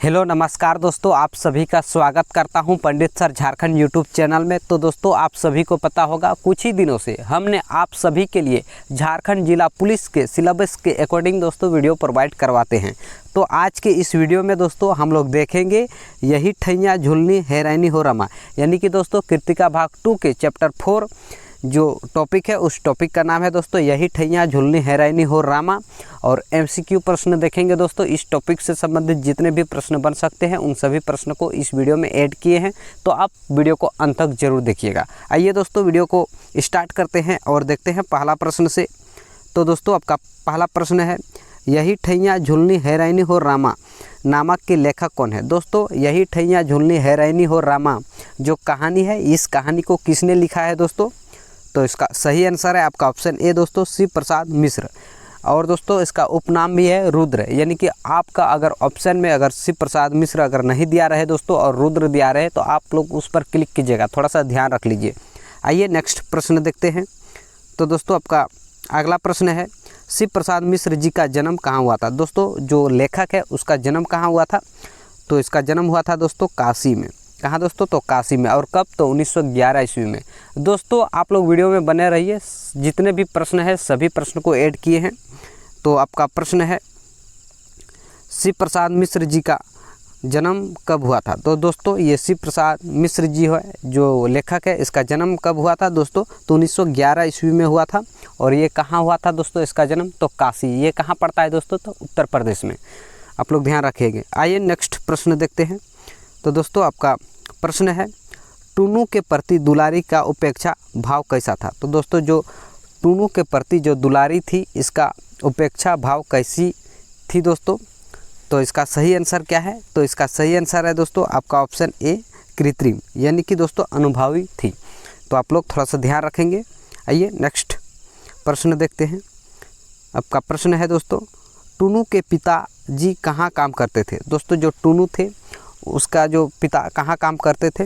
Hello नमस्कार दोस्तों, आप सभी का स्वागत करता हूं पंडित सर झारखंड यूट्यूब चैनल में। तो दोस्तों, आप सभी को पता होगा कुछ ही दिनों से हमने आप सभी के लिए झारखंड जिला पुलिस के सिलेबस के अकॉर्डिंग दोस्तों वीडियो प्रोवाइड करवाते हैं। तो आज के इस वीडियो में दोस्तों हम लोग देखेंगे यही ठैया झुलनी हैरानी हो रमा, यानी कि दोस्तों कृतिका भाग 2 के चैप्टर 4 जो टॉपिक है उस टॉपिक का नाम है दोस्तों यही ठैया झुलनी हैरानी हो रामा। और MCQ प्रश्न देखेंगे दोस्तों। इस टॉपिक से संबंधित जितने भी प्रश्न बन सकते हैं उन सभी प्रश्न को इस वीडियो में ऐड किए हैं, तो आप वीडियो को अंत तक जरूर देखिएगा। आइए दोस्तों वीडियो को स्टार्ट करते हैं और देखते हैं पहला प्रश्न से। तो दोस्तों आपका पहला प्रश्न है यही ठैया झुलनी हैरानी हो रामा नामक के लेखक कौन है। दोस्तों यही ठैया झुलनी हैरानी हो रामा जो कहानी है, इस कहानी को किसने लिखा है दोस्तों? तो इसका सही आंसर है आपका ऑप्शन ए दोस्तों, शिव प्रसाद मिश्र। और दोस्तों इसका उपनाम भी है रुद्र, यानी कि आपका अगर ऑप्शन में अगर शिव प्रसाद मिश्र अगर नहीं दिया रहे दोस्तों और रुद्र दिया रहे तो आप लोग उस पर क्लिक कीजिएगा, थोड़ा सा ध्यान रख लीजिए। आइए नेक्स्ट प्रश्न देखते हैं। तो दोस्तों आपका अगला प्रश्न है शिव प्रसाद मिश्र जी का जन्म कहाँ हुआ था। दोस्तों जो लेखक है उसका जन्म कहाँ हुआ था? तो इसका जन्म हुआ था दोस्तों काशी में। कहाँ दोस्तों? तो काशी में। और कब? तो 1911 ईस्वी में। दोस्तों आप लोग वीडियो में बने रहिए, जितने भी प्रश्न है सभी प्रश्न को ऐड किए हैं। तो आपका प्रश्न है शिव प्रसाद मिश्र जी का जन्म कब हुआ था। तो दोस्तों ये शिव प्रसाद मिश्र जी है जो लेखक है, इसका जन्म कब हुआ था दोस्तों? तो 1911 ईस्वी में हुआ था। और ये कहाँ हुआ था दोस्तों इसका जन्म? तो काशी। ये कहाँ पड़ता है दोस्तों? तो उत्तर प्रदेश में। आप लोग ध्यान रखिएगा। आइए नेक्स्ट प्रश्न देखते हैं। तो दोस्तों आपका प्रश्न है टुनू के प्रति दुलारी का उपेक्षा भाव कैसा था। तो दोस्तों जो टुनू के प्रति जो दुलारी थी इसका उपेक्षा भाव कैसी थी दोस्तों? तो इसका सही आंसर क्या है? तो इसका सही आंसर है दोस्तों आपका ऑप्शन ए कृत्रिम, यानी कि दोस्तों अनुभवी थी। तो आप लोग थोड़ा सा ध्यान रखेंगे। आइए नेक्स्ट प्रश्न देखते हैं। आपका प्रश्न है दोस्तों टुनू के पिताजी कहाँ काम करते थे। दोस्तों जो टुनू थे उसका जो पिता कहाँ काम करते थे?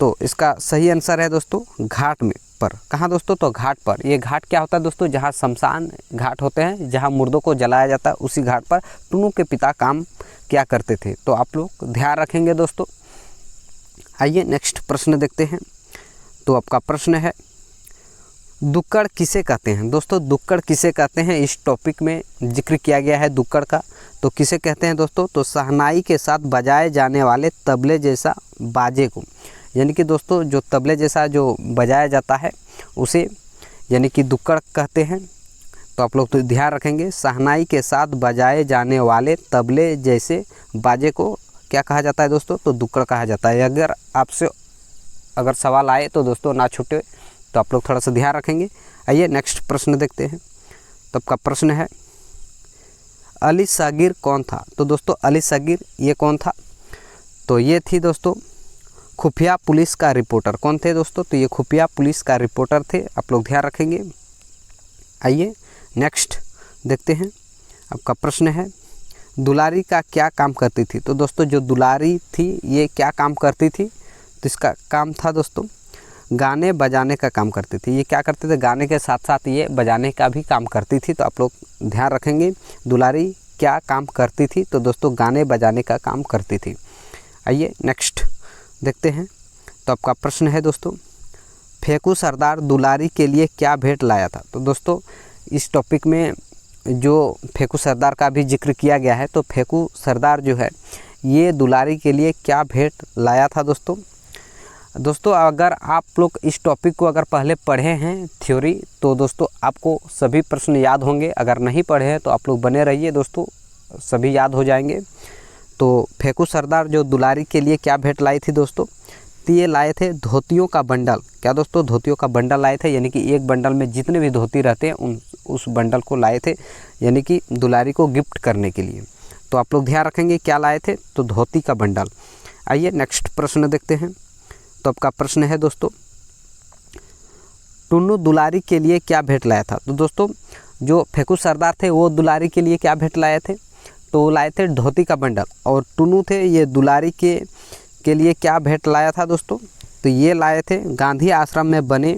तो इसका सही आंसर है दोस्तों घाट में पर। कहाँ दोस्तों? तो घाट पर। ये घाट क्या होता है दोस्तों? जहाँ शमशान घाट होते हैं, जहाँ मुर्दों को जलाया जाता है, उसी घाट पर टुनू के पिता काम क्या करते थे। तो आप लोग ध्यान रखेंगे दोस्तों। आइए नेक्स्ट प्रश्न देखते हैं। तो आपका प्रश्न है दुक्कड़ किसे कहते हैं। दोस्तों दुक्कड़ किसे कहते हैं, इस टॉपिक में जिक्र किया गया है दुक्कड़ का। तो किसे कहते हैं दोस्तों? तो शहनाई के साथ बजाए जाने वाले तबले जैसा बाजे को, यानी कि दोस्तों जो तबले जैसा जो बजाया जाता है उसे यानी कि दुक्कड़ कहते हैं। तो आप लोग तो ध्यान रखेंगे, शहनाई के साथ बजाए जाने वाले तबले जैसे बाजे को क्या कहा जाता है दोस्तों? तो दुक्कड़ कहा जाता है। अगर आपसे अगर सवाल आए तो दोस्तों ना छूटे, तो आप लोग थोड़ा सा ध्यान रखेंगे। आइए नेक्स्ट प्रश्न देखते हैं। तो आपका प्रश्न है अली सगीर कौन था। तो दोस्तों अली सगीर ये कौन था? तो ये थी दोस्तों खुफिया पुलिस का रिपोर्टर। कौन थे दोस्तों? तो ये खुफिया पुलिस का रिपोर्टर थे। आप लोग ध्यान रखेंगे। आइए नेक्स्ट देखते हैं। आपका प्रश्न है दुलारी का क्या काम करती थी। तो दोस्तों जो दुलारी थी ये क्या काम करती थी? तो इसका काम था दोस्तों गाने बजाने का काम करती थी। ये क्या करते थे? गाने के साथ साथ ये बजाने का भी काम करती थी। तो आप लोग ध्यान रखेंगे दुलारी क्या काम करती थी। तो दोस्तों गाने बजाने का काम करती थी। आइए नेक्स्ट देखते हैं। तो आपका प्रश्न है दोस्तों फेकू सरदार दुलारी के लिए क्या भेंट लाया था। तो दोस्तों इस टॉपिक में जो फेकू सरदार का भी जिक्र किया गया है, तो फेकू सरदार जो है ये दुलारी के लिए क्या भेंट लाया था दोस्तों? दोस्तों अगर आप लोग इस टॉपिक को अगर पहले पढ़े हैं थ्योरी, तो दोस्तों आपको सभी प्रश्न याद होंगे। अगर नहीं पढ़े हैं तो आप लोग बने रहिए दोस्तों, सभी याद हो जाएंगे। तो फेकू सरदार जो दुलारी के लिए क्या भेंट लाई थी दोस्तों? तो ये लाए थे धोतियों का बंडल। क्या दोस्तों? धोतियों का बंडल लाए थे, यानी कि एक बंडल में जितने भी धोती रहते हैं उस बंडल को लाए थे, यानी कि दुलारी को गिफ्ट करने के लिए। तो आप लोग ध्यान रखेंगे क्या लाए थे? तो धोती का बंडल। आइए नेक्स्ट प्रश्न देखते हैं। तो आपका प्रश्न है दोस्तों टुन्नू दुलारी के लिए क्या भेंट लाया था। तो दोस्तों जो फेकू सरदार थे वो दुलारी के लिए क्या भेंट लाए थे? तो लाए थे धोती का बंडल। और टुन्नू थे ये दुलारी के लिए क्या भेंट लाया था दोस्तों? तो ये लाए थे गांधी आश्रम में बने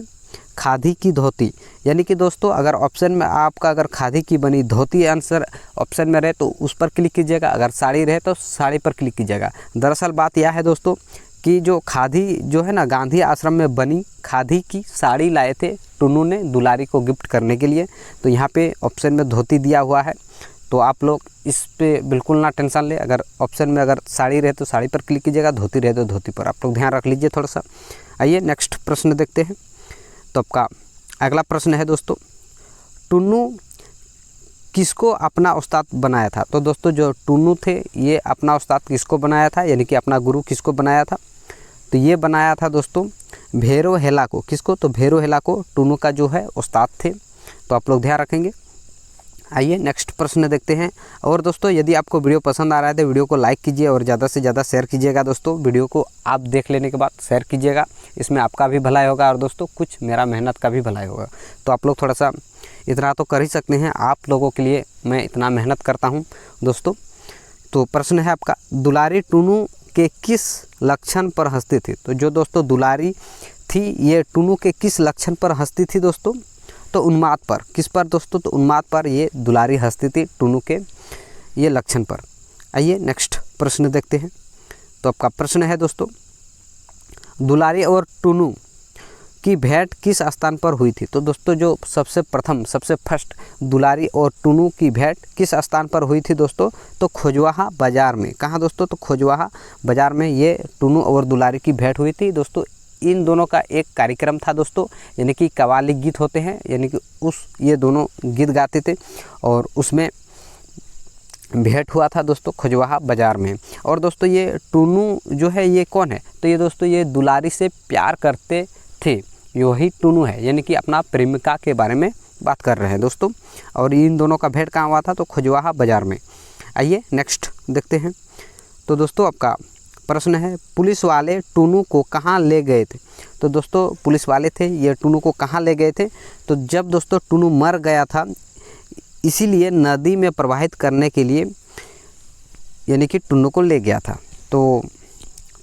खादी की धोती, यानी कि दोस्तों अगर ऑप्शन में आपका अगर खादी की बनी धोती आंसर ऑप्शन में रहे तो उस पर क्लिक कीजिएगा, अगर साड़ी रहे तो साड़ी पर क्लिक कीजिएगा। दरअसल बात यह है दोस्तों कि जो खादी जो है ना, गांधी आश्रम में बनी खादी की साड़ी लाए थे टुन्नू ने दुलारी को गिफ्ट करने के लिए। तो यहाँ पे ऑप्शन में धोती दिया हुआ है, तो आप लोग इस पे बिल्कुल ना टेंशन ले। अगर ऑप्शन में अगर साड़ी रहे तो साड़ी पर क्लिक कीजिएगा, धोती रहे तो धोती पर, आप लोग ध्यान रख लीजिए थोड़ा सा। आइए नेक्स्ट प्रश्न देखते हैं। तो आपका अगला प्रश्न है दोस्तों, टुन्नू किसको अपना उस्ताद बनाया था? तो दोस्तों जो टुन्नू थे ये अपना उस्ताद किसको बनाया था, यानी कि अपना गुरु किसको बनाया था? तो ये बनाया था दोस्तों भैरो हेला को। किसको? तो भैरो हेला को टुन्नू का जो है उस्ताद थे। तो आप लोग ध्यान रखेंगे। आइए नेक्स्ट प्रश्न देखते हैं। और दोस्तों यदि आपको वीडियो पसंद आ रहा है तो वीडियो को लाइक कीजिए और ज़्यादा से ज़्यादा शेयर कीजिएगा। दोस्तों वीडियो को आप देख लेने के बाद शेयर कीजिएगा, इसमें आपका भी भलाई होगा और दोस्तों कुछ मेरा मेहनत का भी भलाई होगा। तो आप लोग थोड़ा सा इतना तो कर ही सकते हैं, आप लोगों के लिए मैं इतना मेहनत करता हूँ दोस्तों। तो प्रश्न है आपका, दुलारी टुन्नू के किस लक्षण पर हंसती थी? तो जो दोस्तों दुलारी थी ये टुन्नू के किस लक्षण पर हंसती थी दोस्तों? तो उन्माद पर। किस पर दोस्तों? तो उन्माद पर ये दुलारी हंसती थी टुन्नू के ये लक्षण पर। आइए नेक्स्ट प्रश्न देखते हैं। तो आपका प्रश्न है दोस्तों, दुलारी और टुन्नू की भेंट किस स्थान पर हुई थी? तो दोस्तों जो सबसे फर्स्ट दुलारी और टुन्नू की भेंट किस स्थान पर हुई थी दोस्तों? तो खोजवाहा बाज़ार में। कहाँ दोस्तों? तो खोजवाहा बाज़ार में ये टुन्नू और दुलारी की भेंट हुई थी दोस्तों। इन दोनों का एक कार्यक्रम था दोस्तों, यानी कि कव्वाली गीत होते हैं, यानी कि ये दोनों गीत गाते थे और उसमें भेंट हुआ था दोस्तों खोजवाहा बाज़ार में। और दोस्तों ये टुन्नू जो है ये कौन है? तो ये दोस्तों ये दुलारी से प्यार करते थे, यही टुन्नू है, यानी कि अपना प्रेमिका के बारे में बात कर रहे हैं दोस्तों। और इन दोनों का भेंट कहाँ हुआ था? तो खोजवाहा बाज़ार में। आइए नेक्स्ट देखते हैं। तो दोस्तों आपका प्रश्न है, पुलिस वाले टुन्नू को कहाँ ले गए थे? तो दोस्तों पुलिस वाले थे ये टुन्नू को कहाँ ले गए थे? तो जब दोस्तों टुन्नू मर गया था इसीलिए नदी में प्रवाहित करने के लिए यानी कि टुन्नू को ले गया था। तो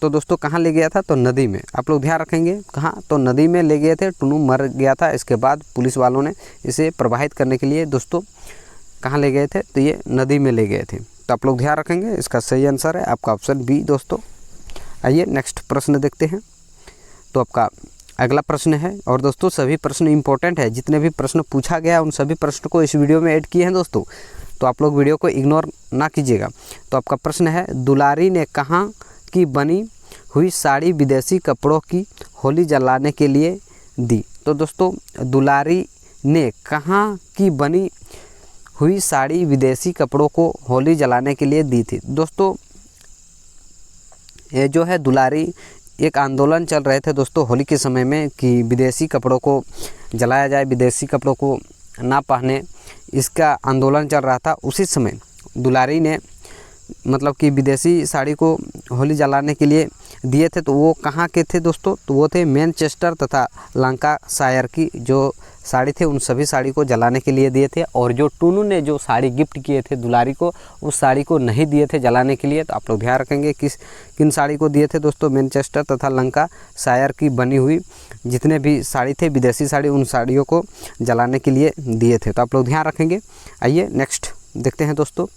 दोस्तों कहाँ ले गया था? तो नदी में। आप लोग ध्यान रखेंगे कहाँ? तो नदी में ले गए थे। टुन्नू मर गया था, इसके बाद पुलिस वालों ने इसे प्रवाहित करने के लिए दोस्तों कहाँ ले गए थे? तो ये नदी में ले गए थे। तो आप लोग ध्यान रखेंगे, इसका सही आंसर है आपका ऑप्शन बी दोस्तों। आइए नेक्स्ट प्रश्न देखते हैं। तो आपका अगला प्रश्न है, और दोस्तों सभी प्रश्न इंपॉर्टेंट है, जितने भी प्रश्न पूछा गया उन सभी प्रश्न को इस वीडियो में ऐड किए हैं दोस्तों, तो आप लोग वीडियो को इग्नोर ना कीजिएगा। तो आपका प्रश्न है, दुलारी ने कहाँ की बनी हुई साड़ी विदेशी कपड़ों की होली जलाने के लिए दी? तो दोस्तों दुलारी ने कहाँ की बनी हुई साड़ी विदेशी कपड़ों को होली जलाने के लिए दी थी? दोस्तों ये जो है दुलारी एक आंदोलन चल रहे थे दोस्तों होली के समय में कि विदेशी कपड़ों को जलाया जाए, विदेशी कपड़ों को ना पहने, इसका आंदोलन चल रहा था। उसी समय दुलारी ने मतलब कि विदेशी साड़ी को होली जलाने के लिए दिए थे। तो वो कहाँ के थे दोस्तों? तो वो थे मैनचेस्टर तथा लंकाशायर की जो साड़ी थे उन सभी साड़ी को जलाने के लिए दिए थे। और जो टुन्नू ने जो साड़ी गिफ्ट किए थे दुलारी को, उस साड़ी को नहीं दिए थे जलाने के लिए। तो आप लोग ध्यान रखेंगे किन साड़ी को दिए थे दोस्तों? मैनचेस्टर तथा लंकाशायर की बनी हुई जितने भी साड़ी थे विदेशी साड़ी, उन साड़ियों को जलाने के लिए दिए थे। तो आप लोग ध्यान रखेंगे। आइए नेक्स्ट देखते हैं दोस्तों।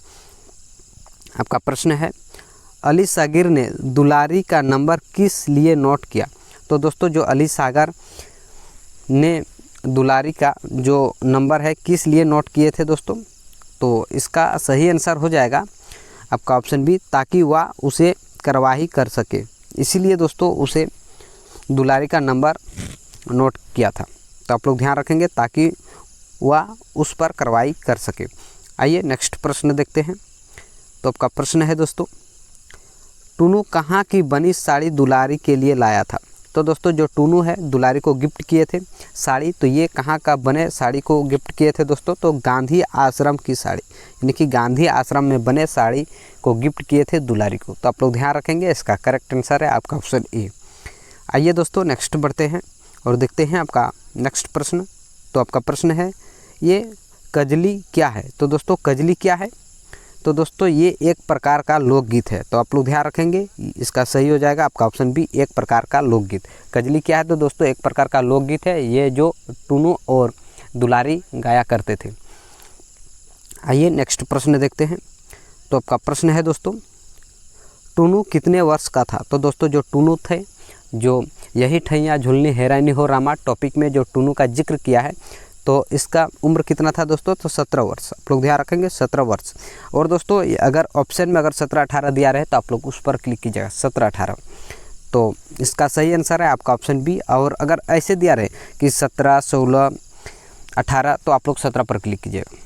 आपका प्रश्न है, अली सागिर ने दुलारी का नंबर किस लिए नोट किया? तो दोस्तों जो अली सागर ने दुलारी का जो नंबर है किस लिए नोट किए थे दोस्तों? तो इसका सही आंसर हो जाएगा आपका ऑप्शन बी, ताकि वह उसे कार्रवाई कर सके। इसीलिए दोस्तों उसे दुलारी का नंबर नोट किया था। तो आप लोग ध्यान रखेंगे, ताकि वह उस पर कार्रवाई कर सके। आइए नेक्स्ट प्रश्न देखते हैं। तो आपका प्रश्न है दोस्तों, टुन्नू कहाँ की बनी साड़ी दुलारी के लिए लाया था? तो दोस्तों जो टुन्नू है दुलारी को गिफ्ट किए थे साड़ी, तो ये कहाँ का बने साड़ी को गिफ्ट किए थे दोस्तों? तो गांधी आश्रम की साड़ी, यानी कि गांधी आश्रम में बने साड़ी को गिफ्ट किए थे दुलारी को। तो आप लोग ध्यान रखेंगे, इसका करेक्ट आंसर है आपका ऑप्शन ए। आइए दोस्तों नेक्स्ट बढ़ते हैं और देखते हैं आपका नेक्स्ट प्रश्न। तो आपका प्रश्न है, ये कजली क्या है? तो दोस्तों कजली क्या है? तो दोस्तों ये एक प्रकार का लोकगीत है, तो आप लोग ध्यान रखेंगे, इसका सही हो जाएगा आपका ऑप्शन बी, एक प्रकार का लोकगीत। कजली क्या है? तो दोस्तों एक प्रकार का लोकगीत है, ये जो टुनू और दुलारी गाया करते थे। आइए नेक्स्ट प्रश्न देखते हैं। तो आपका प्रश्न है दोस्तों, टुनू कितने वर्ष का था? तो दोस्तों जो टुनू थे, जो यही ठैया झुलनी हेरानी हो रामा टॉपिक में जो टुनू का जिक्र किया है, तो इसका उम्र कितना था दोस्तों? तो 17 वर्ष। आप लोग ध्यान रखेंगे 17 वर्ष। और दोस्तों अगर ऑप्शन में अगर 17-18 दिया रहे तो आप लोग उस पर क्लिक कीजिएगा, 17-18। तो इसका सही आंसर है आपका ऑप्शन बी। और अगर ऐसे दिया रहे कि 17, 16, 18 तो आप लोग 17 पर क्लिक कीजिएगा।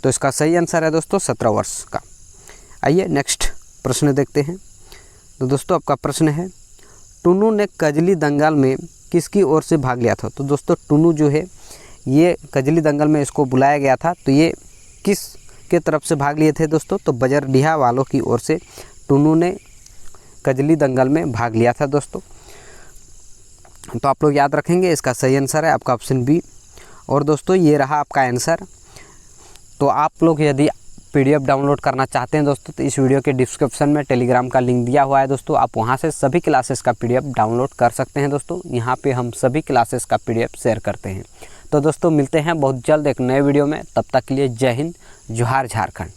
तो इसका सही आंसर है दोस्तों 17 वर्ष का। आइए नेक्स्ट प्रश्न देखते हैं। तो दोस्तों आपका प्रश्न है, टुनू ने कजली दंगल में किसकी ओर से भाग लिया था? तो दोस्तों टुनू जो है ये कजली दंगल में इसको बुलाया गया था, तो ये किस के तरफ से भाग लिए थे दोस्तों? तो बजरडीहा वालों की ओर से टुनू ने कजली दंगल में भाग लिया था दोस्तों। तो आप लोग याद रखेंगे, इसका सही आंसर है आपका ऑप्शन बी। और दोस्तों ये रहा आपका आंसर। तो आप लोग यदि PDF डाउनलोड करना चाहते हैं दोस्तों, तो इस वीडियो के डिस्क्रिप्शन में टेलीग्राम का लिंक दिया हुआ है दोस्तों, आप वहां से सभी क्लासेस का PDF डाउनलोड कर सकते हैं दोस्तों। यहां पे हम सभी क्लासेस का PDF शेयर करते हैं। तो दोस्तों मिलते हैं बहुत जल्द एक नए वीडियो में, तब तक के लिए जय हिंद, जोहार झारखंड।